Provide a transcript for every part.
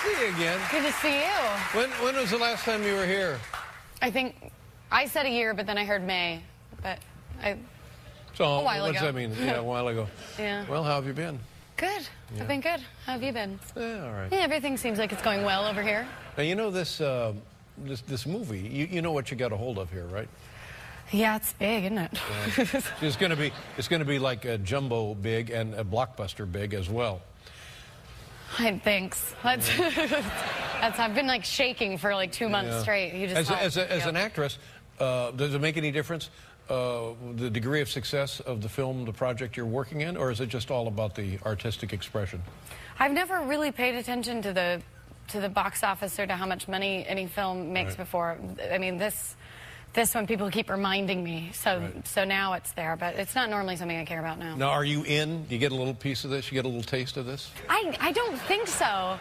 see you again. Good to see you. When was the last time you were here? I think I said a year, but then I heard May. But So, a while what does ago. that mean? Yeah, a while ago. Yeah. Well, how have you been? Good. Yeah. I've been good. How have you been? Yeah, all right. Yeah, everything seems like it's going well over here. Now, you know this movie, you know what you got a hold of here, right? Yeah, it's big, isn't it? Yeah. It's going to be like a jumbo big and a blockbuster big as well. Thanks. That's, I've been like shaking for like 2 months straight. You just as an actress, does it make any difference the degree of success of the film, the project you're working in, or is it just all about the artistic expression? I've never really paid attention to the box office or to how much money any film makes before. I mean, this one people keep reminding me, so now it's there, but it's not normally something I care about now. Now, are you in? Do you get a little piece of this? You get a little taste of this? I don't think so.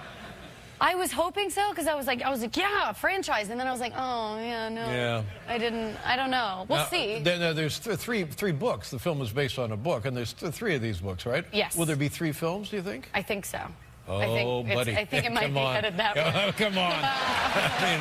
I was hoping so, because I was like, yeah, a franchise, and then I was like, oh, yeah, no. Yeah. I don't know. We'll see. There's three books. The film is based on a book, and there's three of these books, right? Yes. Will there be 3 films, do you think? I think so. Oh, buddy. I think it might be headed that way. Oh, come on. I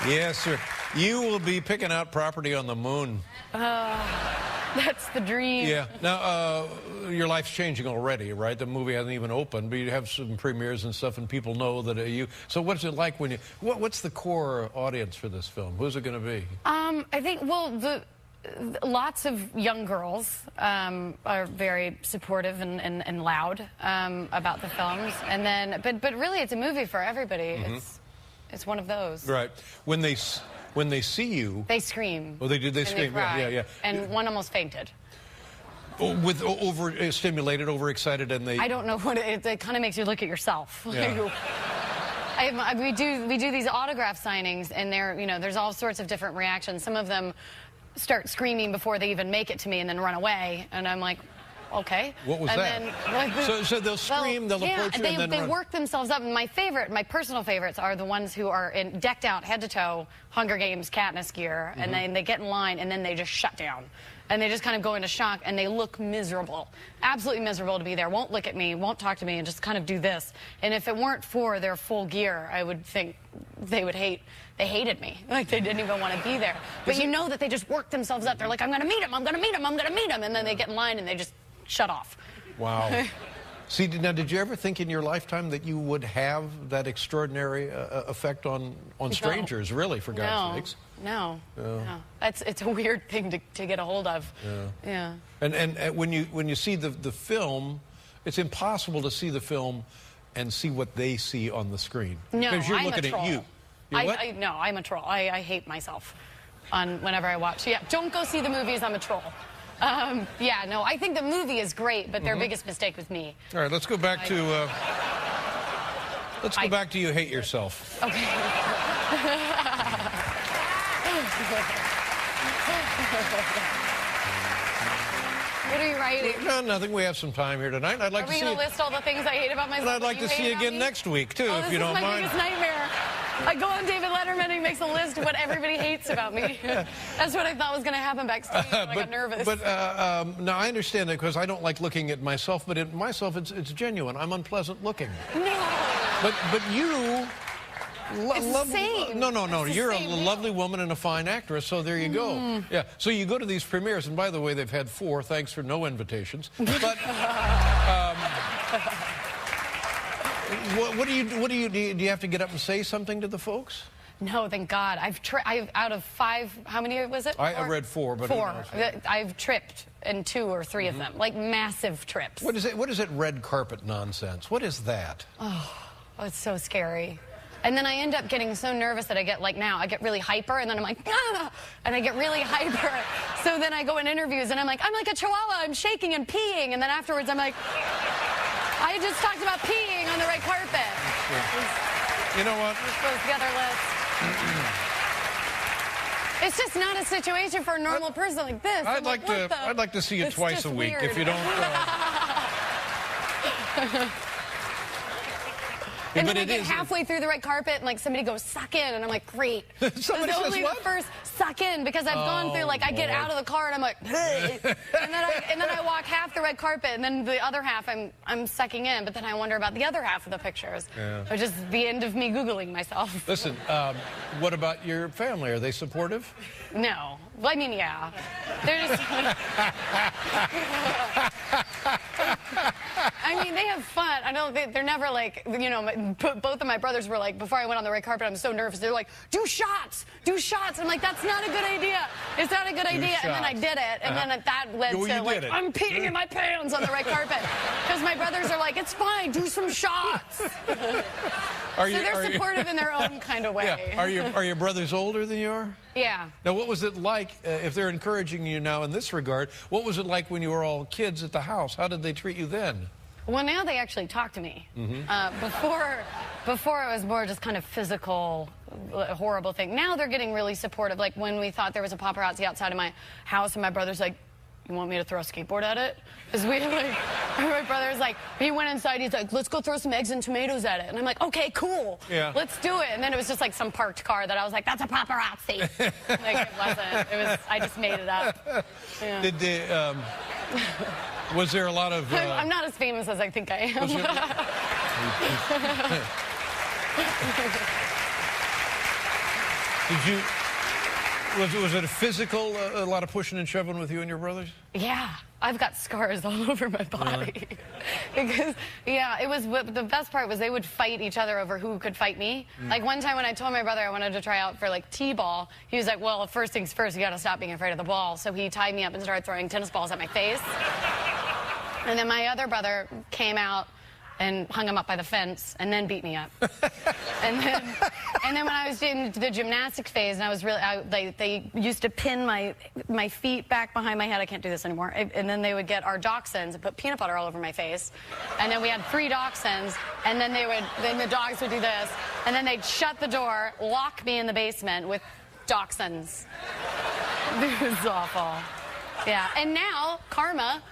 mean, yes, sir. You will be picking out property on the moon. That's the dream. Yeah. Now, your life's changing already, right? The movie hasn't even opened, but you have some premieres and stuff, and people know that you... So what's it like when you... What's the core audience for this film? Who's it going to be? I think, well, lots of young girls are very supportive and loud about the films. And then, but really, it's a movie for everybody. It's one of those. Right. When they see you... They scream. Oh, they do? They scream, yeah. And one almost fainted. With overstimulated, overexcited, and they... I don't know what it kind of makes you look at yourself. Yeah. we do these autograph signings, and there's all sorts of different reactions. Some of them start screaming before they even make it to me and then run away, and I'm like, okay. What was that? Then, so they'll scream, they'll approach you, and then they work themselves up. And my personal favorites are the ones who are decked out head to toe, Hunger Games, Katniss gear, and then they get in line, and then they just shut down. And they just kind of go into shock, and they look miserable. Absolutely miserable to be there. Won't look at me, won't talk to me, and just kind of do this. And if it weren't for their full gear, I would think they hated me. Like, they didn't even want to be there. But you know that they just work themselves up. They're like, I'm going to meet him, I'm going to meet him, I'm going to meet him. And then they get in line, and they just shut off. Wow. See, now, did you ever think in your lifetime that you would have that extraordinary effect on strangers, really, for God's sakes? No. It's a weird thing to get a hold of. Yeah. And when you see the film, it's impossible to see the film and see what they see on the screen. No, because you're I'm looking a troll. at you. No, I'm a troll. I hate myself whenever I watch. Yeah, don't go see the movies. I'm a troll. Yeah, no, I think the movie is great, but their biggest mistake was me. All right, let's go back to go back to You Hate Yourself. Okay. What are you writing? No, nothing. We have some time here tonight. I'd like Are to see. we going to list all the things I hate about myself? And I'd like to see you again next week too, if you don't mind. This is my biggest nightmare. I go on David Letterman and he makes a list of what everybody hates about me. That's what I thought was going to happen backstage. I got nervous. But now I understand that because I don't like looking at myself, but in myself it's genuine. I'm unpleasant looking. No. But you. It's the same. No. You're a lovely woman and a fine actress, so there you go. Yeah. So you go to these premieres, and by the way, they've had 4. Thanks for no invitations. But what do you do? You have to get up and say something to the folks? No, thank God. I've out of 5. How many was it? I read 4, but 4. I've tripped in 2 or 3 of them, like massive trips. What is it? What is it? Red carpet nonsense. What is that? Oh, it's so scary. And then I end up getting so nervous that I get, like now, I get really hyper, and then I'm like, ah! And I get really hyper. So then I go in interviews, and I'm like a chihuahua, I'm shaking and peeing. And then afterwards, I'm like, I just talked about peeing on the red carpet. You know what? We're supposed to get our list. It's just not a situation for a normal person like this. I'd like to see you twice a week, if you don't... And But then I it get is- halfway through the red carpet and like somebody goes, suck in. And I'm like, great. Somebody It's says only what? the first suck in because I've gone through, like, I get out of the car and I'm like, hey. and then I walk half the red carpet and then the other half I'm sucking in. But then I wonder about the other half of the pictures. Yeah. Which is the end of me Googling myself. Listen, what about your family? Are they supportive? No. Well, I mean, yeah. They're just... I mean, they have fun. I don't. They're never like, you know. Both of my brothers were like, before I went on the red carpet, I'm so nervous. They're like, do shots, do shots. I'm like, that's not a good idea. It's not a good idea. And then I did it, and then that led to like, I'm peeing in my pants on the red carpet because my brothers are like, it's fine, do some shots. So they're supportive in their own kind of way. Yeah. Are your brothers older than you are? Yeah. Now, what was it like, if they're encouraging you now in this regard, what was it like when you were all kids at the house? How did they treat you then? Well, now they actually talk to me. Before it was more just kind of physical, horrible thing. Now they're getting really supportive. Like when we thought there was a paparazzi outside of my house and my brother's like, you want me to throw a skateboard at it? Because my brother's like, he went inside, he's like, let's go throw some eggs and tomatoes at it. And I'm like, okay, cool. Yeah. Let's do it. And then it was just like some parked car that I was like, that's a paparazzi. Like, it wasn't. It was, I just made it up. Yeah. Did they, was there a lot of... I'm not as famous as I think I am. Did you... Was it a physical, a lot of pushing and shoving with you and your brothers? Yeah, I've got scars all over my body. Because, yeah, it was, the best part was they would fight each other over who could fight me. Like one time when I told my brother I wanted to try out for like t-ball, he was like, well, first things first, you gotta stop being afraid of the ball. So he tied me up and started throwing tennis balls at my face. And then my other brother came out and hung him up by the fence and then beat me up. and then when I was in the gymnastics phase and I was really, they used to pin my feet back behind my head. I can't do this anymore. And then they would get our dachshunds and put peanut butter all over my face. And then we had 3 dachshunds, and then the dogs would do this, and then they'd shut the door, lock me in the basement with dachshunds. It was awful. Yeah, and now, karma,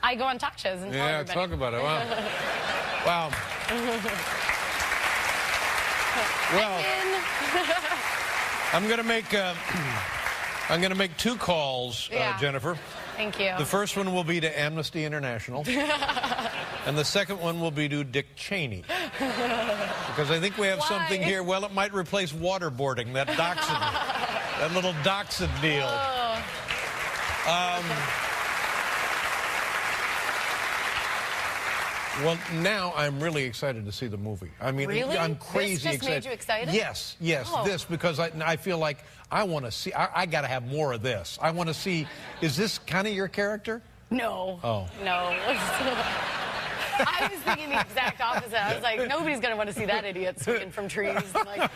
I go on talk shows and tell everybody. Talk about it. Wow. Wow. Well, I'm gonna make 2 calls, Jennifer. Thank you. The first one will be to Amnesty International, and the second one will be to Dick Cheney, because I think we have something here. Well, it might replace waterboarding, that dachshund, that little dachshund deal. Well, now I'm really excited to see the movie. I mean, really? I'm crazy this just excited. Made you excited? Yes, Oh. this, because I feel like I want to see, I got to have more of this. I want to see, is this kind of your character? No. Oh. No. I was thinking the exact opposite. I was like, nobody's going to want to see that idiot swinging from trees and like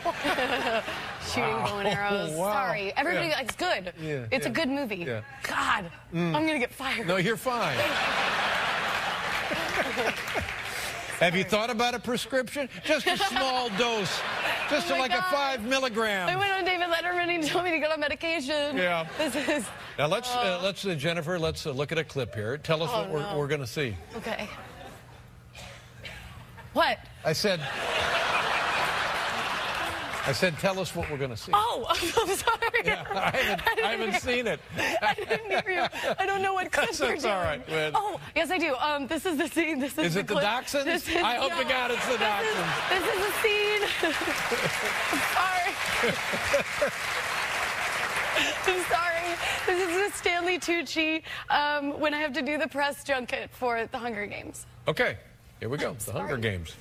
shooting bow and arrows. Wow. Sorry. Everybody, it's good. Yeah, it's a good movie. Yeah. God, I'm going to get fired. No, you're fine. Have you thought about a prescription? Just a small dose. Just like a 5 milligrams. I went on David Letterman and he told me to get on medication. Yeah. This is... Now let's Jennifer, let's look at a clip here. Tell us what we're going to see. Okay. What? I said, tell us what we're going to see. Oh, I'm sorry. Yeah, I haven't seen it. I didn't hear you. I don't know what clip you're doing. That's all right. Well, oh, yes, I do. This is the scene. This is it the clip. dachshunds? I hope to God it's the dachshunds. This is the scene. I'm sorry. This is the Stanley Tucci when I have to do the press junket for the Hunger Games. Okay, here we go. The Hunger Games.